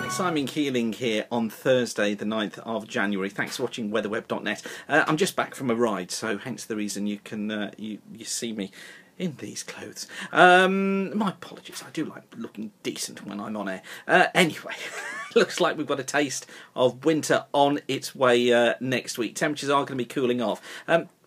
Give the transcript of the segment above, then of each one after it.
Simon Keeling here on Thursday the 9th of January. Thanks for watching weatherweb.net. I'm just back from a ride, so hence the reason you can you see me in these clothes. My apologies, I do like looking decent when I'm on air. Anyway, looks like we've got a taste of winter on its way next week. Temperatures are going to be cooling off.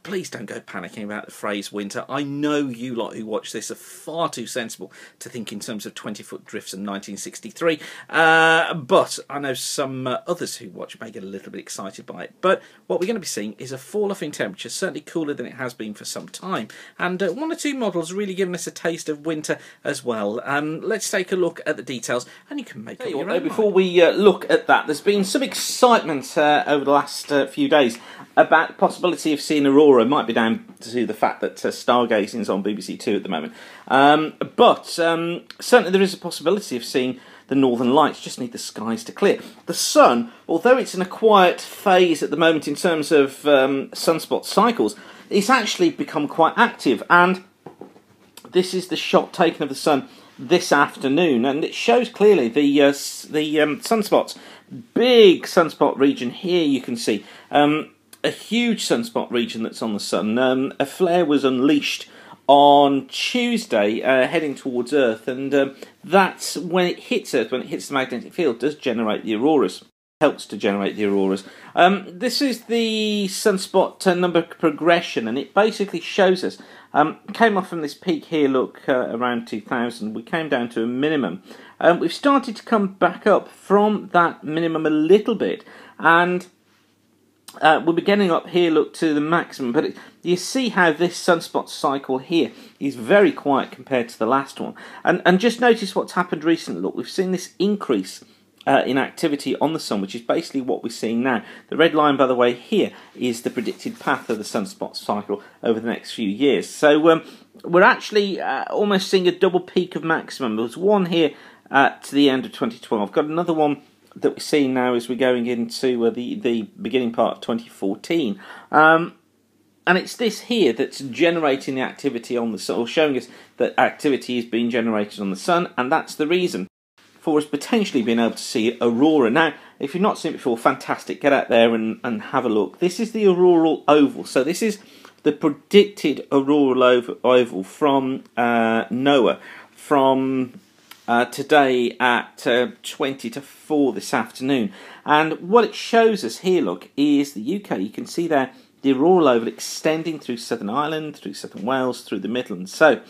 Please don't go panicking about the phrase winter. I know you lot who watch this are far too sensible to think in terms of 20-foot drifts and 1963. But I know some others who watch may get a little bit excited by it. But what we're going to be seeing is a fall off in temperature, certainly cooler than it has been for some time. And one or two models really giving us a taste of winter as well. Let's take a look at the details and you can make up your own. Before we look at that, there's been some excitement over the last few days about the possibility of seeing Aurora. It might be down to the fact that stargazing is on BBC Two at the moment. But certainly there is a possibility of seeing the Northern Lights. Just need the skies to clear. The sun, although it's in a quiet phase at the moment in terms of sunspot cycles, it's actually become quite active. And this is the shot taken of the sun this afternoon, and it shows clearly the sunspots. Big sunspot region here, you can see. A huge sunspot region that's on the sun. A flare was unleashed on Tuesday, heading towards Earth, and that's when it hits Earth, when it hits the magnetic field, does generate the auroras. Helps to generate the auroras. This is the sunspot number progression, and it basically shows us. Came off from this peak here, look, around 2000. We came down to a minimum. We've started to come back up from that minimum a little bit, and we'll be getting up here, look, to the maximum. But you see how this sunspot cycle here is very quiet compared to the last one. And just notice what's happened recently. Look, we've seen this increase in activity on the sun, which is basically what we're seeing now. The red line, by the way, here is the predicted path of the sunspot cycle over the next few years. So we're actually almost seeing a double peak of maximum. There was one here to the end of 2012. Got another one that we're seeing now as we're going into the beginning part of 2014. And it's this here that's generating the activity on the sun, or showing us that activity is being generated on the sun, and that's the reason for us potentially being able to see Aurora. Now, if you've not seen it before, fantastic, get out there and have a look. This is the auroral oval, so this is the predicted auroral oval from NOAA, from today at 20 to 4 this afternoon. And what it shows us here, look, is the UK. You can see there the auroral oval extending through Southern Ireland, through Southern Wales, through the Midlands. So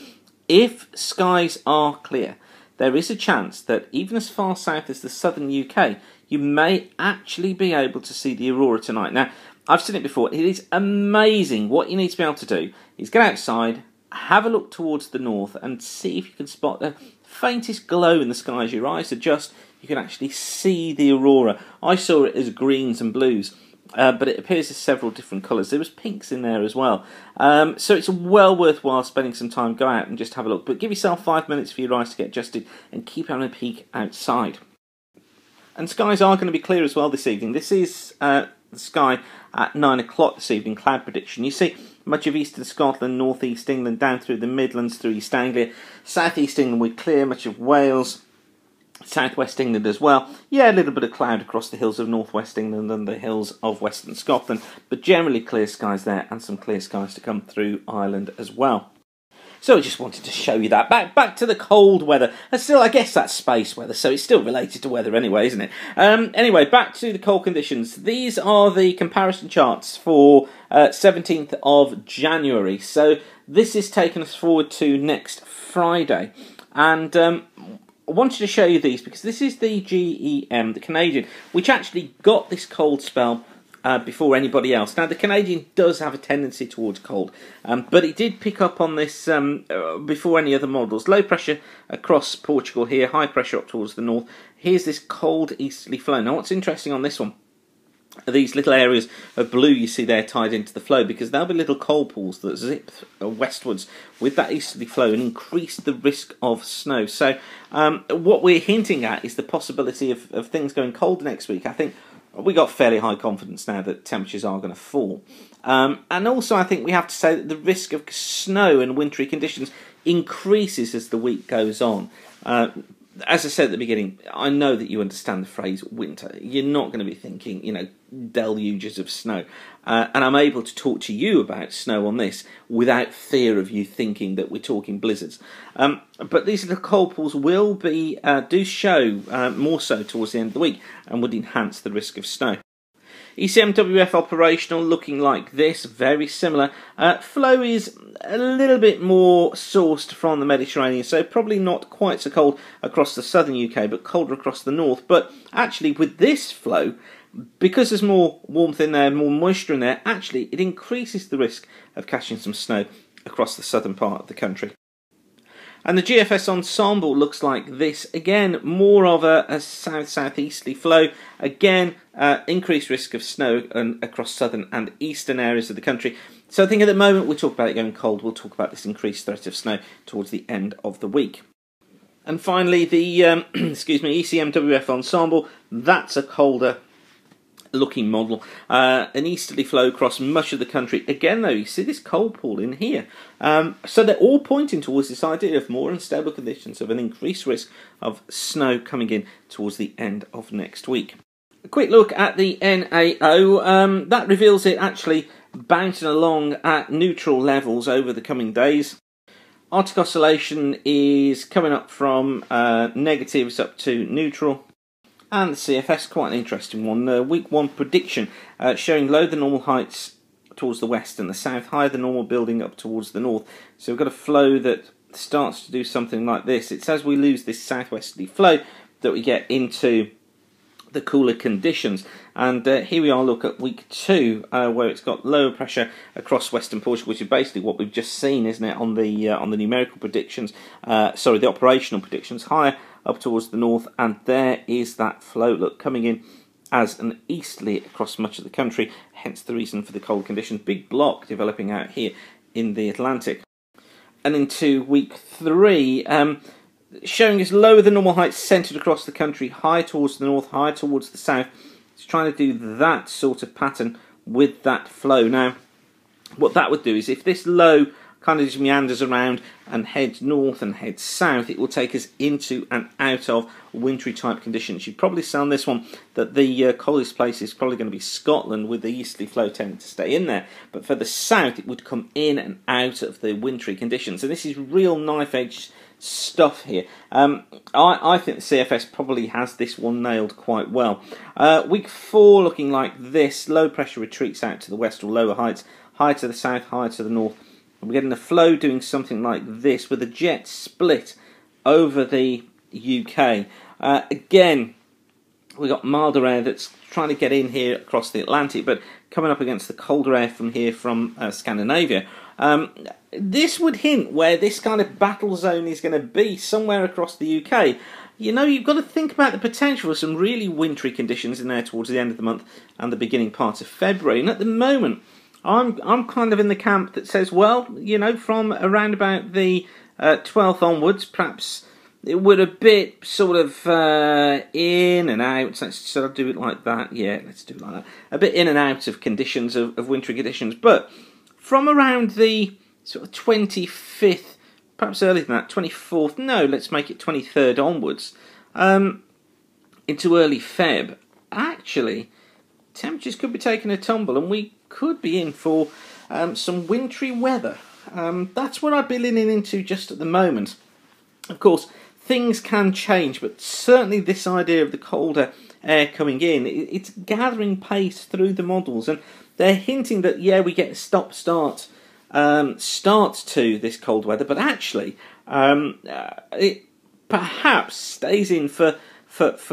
if skies are clear, there is a chance that even as far south as the southern UK, you may actually be able to see the Aurora tonight. Now, I've seen it before. It is amazing. What you need to be able to do is get outside, have a look towards the north, and see if you can spot the faintest glow in the sky. As your eyes adjust, you can actually see the Aurora. I saw it as greens and blues. But it appears as several different colours. There was pinks in there as well. So it's well worthwhile spending some time, go out and just have a look. But give yourself 5 minutes for your eyes to get adjusted and keep having a peek outside. And skies are going to be clear as well this evening. This is the sky at 9 o'clock this evening, cloud prediction. You see much of eastern Scotland, north east England, down through the Midlands, through East Anglia. South east England we're clear, much of Wales. Southwest England as well. Yeah, a little bit of cloud across the hills of northwest England and the hills of western Scotland, but generally clear skies there, and some clear skies to come through Ireland as well. So I just wanted to show you that. Back to the cold weather. And still, I guess that's space weather, so it's still related to weather anyway, isn't it? Anyway, back to the cold conditions. These are the comparison charts for 17th of January. So this is taking us forward to next Friday. And I wanted to show you these because this is the GEM, the Canadian, which actually got this cold spell before anybody else. Now, the Canadian does have a tendency towards cold, but it did pick up on this before any other models. Low pressure across Portugal here, high pressure up towards the north. Here's this cold easterly flow. Now, what's interesting on this one, these little areas of blue you see there tied into the flow, because there'll be little cold pools that zip westwards with that easterly flow and increase the risk of snow. So what we're hinting at is the possibility of things going cold next week. I think we got fairly high confidence now that temperatures are going to fall. And also I think we have to say that the risk of snow and wintry conditions increases as the week goes on. as I said at the beginning, I know that you understand the phrase winter. You're not going to be thinking, deluges of snow. And I'm able to talk to you about snow on this without fear of you thinking that we're talking blizzards. But these little cold pools will do show more so towards the end of the week and would enhance the risk of snow. ECMWF operational, looking like this, very similar. Flow is a little bit more sourced from the Mediterranean, so probably not quite so cold across the southern UK, but colder across the north. But actually with this flow, because there's more warmth in there, more moisture in there, actually it increases the risk of catching some snow across the southern part of the country. And the GFS ensemble looks like this. Again, more of a south-southeasterly flow. Again, increased risk of snow across southern and eastern areas of the country. So I think at the moment we'll talk about it going cold. We'll talk about this increased threat of snow towards the end of the week. And finally, the ECMWF ensemble. That's a colder looking model. An easterly flow across much of the country. Again though, you see this cold pool in here. So they're all pointing towards this idea of more unstable conditions, of an increased risk of snow coming in towards the end of next week. A quick look at the NAO. That reveals it actually bouncing along at neutral levels over the coming days. Arctic oscillation is coming up from negatives up to neutral. And the CFS, quite an interesting one. Week 1 prediction showing low the normal heights towards the west and the south, higher than normal building up towards the north. So we've got a flow that starts to do something like this. It's as we lose this southwesterly flow that we get into the cooler conditions. And here we are, look at week 2, where it's got lower pressure across western Portugal, which is basically what we've just seen, isn't it, on the numerical predictions, the operational predictions, higher up towards the north, and there is that flow, look, coming in as an easterly across much of the country, hence the reason for the cold conditions. Big block developing out here in the Atlantic. And into week 3, showing us lower than normal heights centred across the country, high towards the north, high towards the south. It's trying to do that sort of pattern with that flow. Now, what that would do is if this low kind of just meanders around and heads north and heads south, it will take us into and out of wintry type conditions. You'd probably say on this one that the coldest place is probably going to be Scotland, with the easterly flow tending to stay in there. But for the south, it would come in and out of the wintry conditions. And this is real knife-edge stuff here. I think the CFS probably has this one nailed quite well. Week 4 looking like this. Low pressure retreats out to the west or lower heights, high to the south, high to the north. We're getting a flow doing something like this with a jet split over the UK. Again, we've got milder air that's trying to get in here across the Atlantic, but coming up against the colder air from here from Scandinavia. This would hint where this kind of battle zone is going to be, somewhere across the UK. You've got to think about the potential for some really wintry conditions in there towards the end of the month and the beginning part of February. And at the moment, I'm kind of in the camp that says, well, from around about the 12th onwards, perhaps we're a bit sort of in and out. Let's sort of do it like that. Yeah, let's do it like that. A bit in and out of conditions, of wintry conditions. But from around the sort of 25th, perhaps earlier than that, 24th, no, let's make it 23rd onwards, into early Feb, actually, temperatures could be taking a tumble and we could be in for some wintry weather. That's what I'd be leaning into just at the moment. Of course, things can change, but certainly this idea of the colder air coming in, it's gathering pace through the models, and they're hinting that, yeah, we get a stop-start start to this cold weather, but actually it perhaps stays in for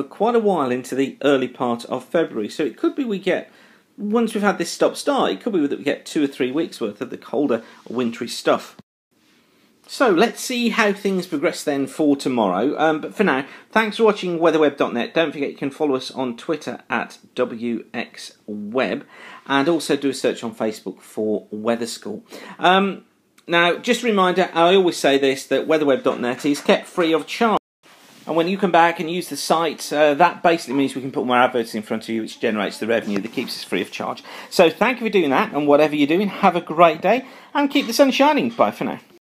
quite a while into the early part of February. So it could be we get, once we've had this stop-start, it could be that we get 2 or 3 weeks worth of the colder, wintry stuff. So let's see how things progress then for tomorrow. But for now, thanks for watching weatherweb.net. Don't forget you can follow us on Twitter at WXWeb, and also do a search on Facebook for Weather School. Now, just a reminder, I always say this, that weatherweb.net is kept free of charge. And when you come back and use the site, that basically means we can put more adverts in front of you, which generates the revenue that keeps us free of charge. So thank you for doing that, and whatever you're doing, have a great day, and keep the sun shining. Bye for now.